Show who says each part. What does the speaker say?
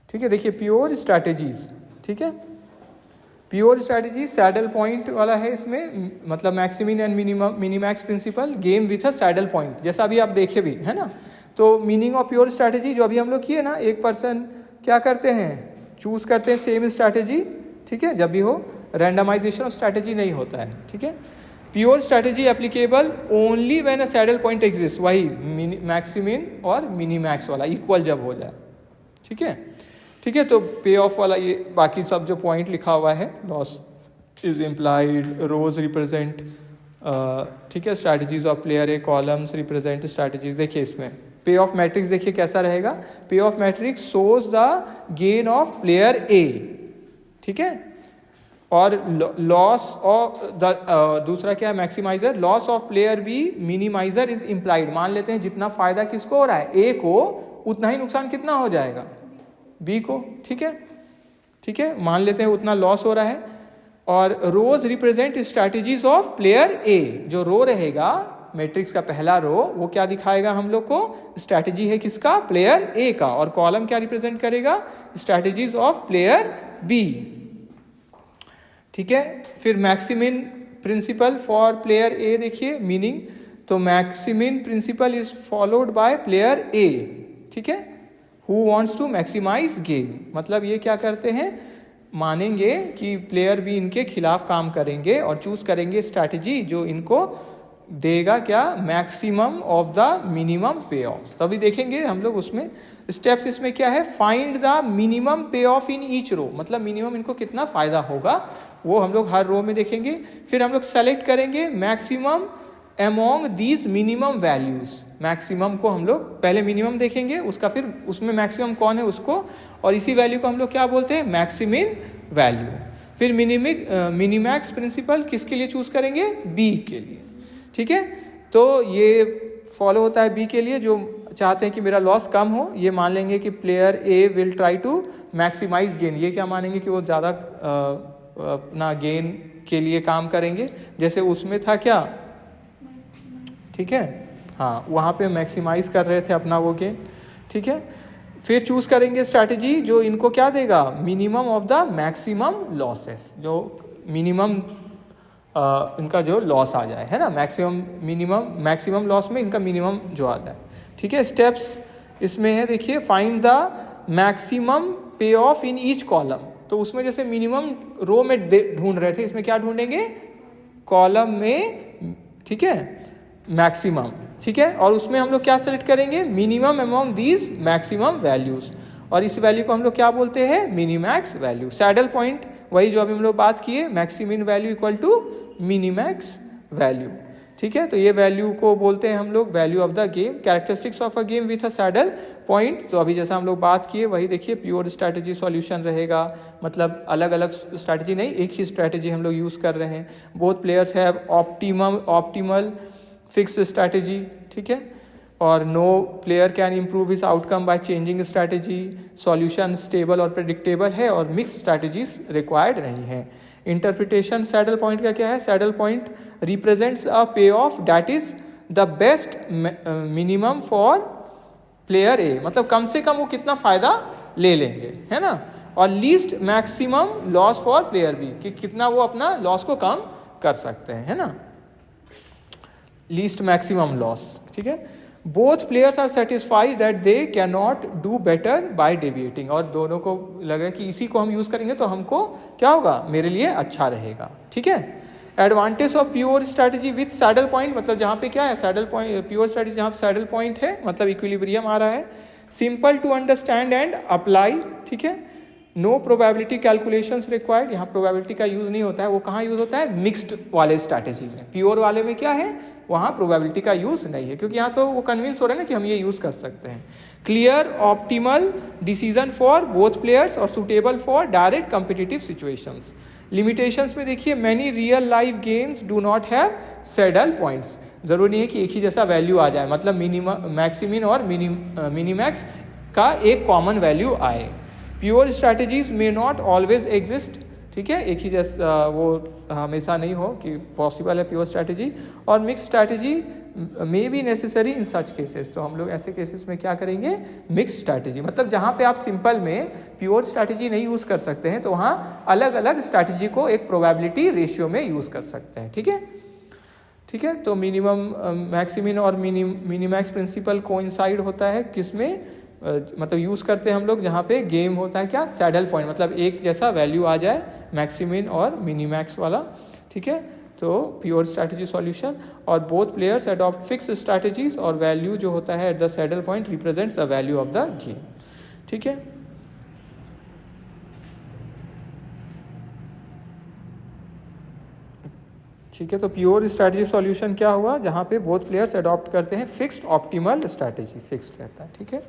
Speaker 1: ठीक है, देखिए प्योर स्ट्रैटेजीज, ठीक है, प्योर स्ट्रैटेजी सैडल पॉइंट वाला है इसमें, मतलब maximin and minimax principle, game with a saddle point, जैसा अभी आप देखे भी है ना। तो मीनिंग ऑफ प्योर स्ट्रैटेजी जो अभी हम लोग किए ना, एक पर्सन क्या करते हैं, चूज करते हैं सेम स्ट्रैटेजी, ठीक है, जब भी हो, रैंडमाइजेशन ऑफ स्ट्रैटेजी नहीं होता है, ठीक है। Pure strategy applicable only when a saddle point exist, वही मैक्सिमिन और मिनिमैक्स वाला इक्वल जब हो जाए, ठीक है, ठीक है। तो पे ऑफ वाला ये बाकी सब जो पॉइंट लिखा हुआ है, loss is implied, rows represent, ठीक है, strategies of player A, columns represent strategies. देखिए इसमें पे ऑफ मैट्रिक्स देखिए कैसा रहेगा, payoff matrix shows the gain of player A, ठीक है, और लॉस ऑफ दूसरा क्या है, maximizer, loss of player B minimizer is implied. मान लेते हैं जितना फायदा किसको हो रहा है, ए को, उतना ही नुकसान कितना हो जाएगा, बी को, ठीक है, ठीक है, मान लेते हैं उतना लॉस हो रहा है। और rows represent strategies of player A, जो रो रहेगा मैट्रिक्स का पहला रो, वो क्या दिखाएगा हम लोग को, स्ट्रैटेजी है किसका, प्लेयर ए का, और कॉलम क्या रिप्रेजेंट करेगा, स्ट्रैटेजीज ऑफ प्लेयर बी, ठीक है। फिर maximin principle for player A, देखिए मीनिंग, तो maximin principle is followed by player A, ठीक है, who wants to maximize gain, मतलब ये क्या करते हैं, मानेंगे कि प्लेयर भी इनके खिलाफ काम करेंगे और चूज करेंगे स्ट्रैटेजी जो इनको देगा क्या, मैक्सिमम ऑफ द मिनिमम पे ऑफ। तभी देखेंगे हम लोग उसमें स्टेप्स, इसमें क्या है, फाइंड द मिनिमम पे ऑफ इन ईच रो, मतलब मिनिमम इनको कितना फायदा होगा वो हम लोग हर रो में देखेंगे। फिर हम लोग सेलेक्ट करेंगे maximum among these minimum values, maximum को हम लोग पहले मिनिमम देखेंगे, उसका फिर उसमें मैक्सिमम कौन है उसको, और इसी वैल्यू को हम लोग क्या बोलते हैं, मैक्सिमिन वैल्यू। फिर मिनिमैक्स प्रिंसिपल किसके लिए चूज करेंगे, बी के लिए, ठीक है। तो ये फॉलो होता है बी के लिए, जो चाहते हैं कि मेरा लॉस कम हो, ये मान लेंगे कि player A will try to maximize gain, ये क्या मानेंगे कि वो ज़्यादा अपना गेन के लिए काम करेंगे, जैसे उसमें था क्या, ठीक है, हाँ, वहाँ पे मैक्सिमाइज कर रहे थे अपना वो गेन, ठीक है। फिर चूज करेंगे स्ट्रैटेजी जो इनको क्या देगा, minimum of the maximum losses, जो मिनिमम इनका जो लॉस आ जाए, है ना, मैक्सिमम लॉस में इनका मिनिमम जो आ जाए, ठीक है। स्टेप्स इसमें है, देखिए, फाइंड द मैक्सिमम पे ऑफ इन ईच कॉलम, तो उसमें जैसे मिनिमम रो में ढूंढ रहे थे, इसमें क्या ढूंढेंगे, कॉलम में, ठीक है, मैक्सिमम, ठीक है, और उसमें हम लोग क्या सेलेक्ट करेंगे, minimum among these maximum values, और इस वैल्यू को हम लोग क्या बोलते हैं, मिनिमैक्स वैल्यू। सैडल पॉइंट वही जो अभी हम लोग बात किए, maximin value equal to minimax value, ठीक है। तो ये वैल्यू को बोलते हैं हम लोग value of the game. Characteristics of a game with a saddle point, तो अभी जैसा हम लोग बात किए वही देखिए, प्योर स्ट्रैटेजी सॉल्यूशन रहेगा, मतलब अलग अलग स्ट्रैटेजी नहीं, एक ही स्ट्रैटेजी हम लोग यूज कर रहे हैं। Both players have optimal fixed strategy, ठीक है, और no player can improve his outcome by changing strategy. Solution stable और प्रेडिक्टेबल है, और मिक्स स्ट्रैटेजीज रिक्वायर्ड नहीं है। इंटरप्रिटेशन सैडल पॉइंट का क्या है, सैडल पॉइंट रिप्रेजेंट्स अ पे of that is the best minimum for player ए, मतलब कम से कम वो कितना फायदा ले लेंगे, है ना, और least maximum loss for player B, कि कितना वो अपना लॉस को कम कर सकते हैं, है ना, लीस्ट मैक्सिमम लॉस, ठीक है। Both players are satisfied that they can not do better by deviating, और दोनों को लग रहा है कि इसी को हम यूज करेंगे तो हमको क्या होगा, मेरे लिए अच्छा रहेगा, ठीक है। Advantage of pure strategy with saddle point, मतलब जहाँ पे क्या है, सैडल पॉइंट, प्योर स्ट्रैटेजी जहाँ पे सैडल पॉइंट है, मतलब इक्विलिब्रियम आ रहा है। Simple to understand and apply, ठीक है। नो प्रोबेबिलिटी कैलकुलेशंस रिक्वायर्ड, यहाँ प्रोबेबिलिटी का यूज नहीं होता है, वो कहाँ यूज होता है, मिक्स्ड वाले स्ट्रैटेजी में। प्योर वाले में क्या है, वहाँ प्रोबेबिलिटी का यूज नहीं है, क्योंकि यहाँ तो वो कन्विंस हो रहे हैं ना कि हम ये यूज कर सकते हैं। Clear optimal decision for both players और suitable for direct competitive situations. Limitations में देखिए, many real life games do not have saddle points, जरूरी नहीं है कि एक ही जैसा वैल्यू आ जाए, मतलब मैक्सिमिन और मिनिमैक्स का एक कॉमन वैल्यू आए। Pure strategies may not always exist, ठीक है, एक ही जैसा वो हमेशा नहीं हो कि पॉसिबल है प्योर स्ट्रैटेजी। और mix strategy may be necessary in such cases. तो हम लोग ऐसे केसेस में क्या करेंगे, मिक्स स्ट्रैटेजी, मतलब जहाँ पे आप सिंपल में प्योर स्ट्रैटेजी नहीं यूज़ कर सकते हैं तो वहाँ अलग अलग स्ट्रैटेजी को एक प्रोबेबिलिटी रेशियो में यूज़ कर सकते हैं। ठीक है, ठीक है। तो मिनिमम मैक्सिमिन और मिनिमैक्स प्रिंसिपल कोइंसाइड होता है किस में, मतलब यूज़ करते हैं हम लोग जहाँ पे गेम होता है क्या, सैडल पॉइंट, मतलब एक जैसा वैल्यू आ जाए मैक्सिमिन और मिनिमैक्स वाला। ठीक है, तो प्योर स्ट्रैटेजी सॉल्यूशन। और both players adopt fix strategies और वैल्यू जो होता है at the saddle point represents the value of the game. ठीक है, ठीक है। तो प्योर स्ट्रैटेजी सॉल्यूशन क्या हुआ, जहाँ पे बोथ प्लेयर्स अडॉप्ट करते हैं फिक्स्ड ऑप्टिमल स्ट्रैटेजी, फिक्स्ड रहता है। ठीक है।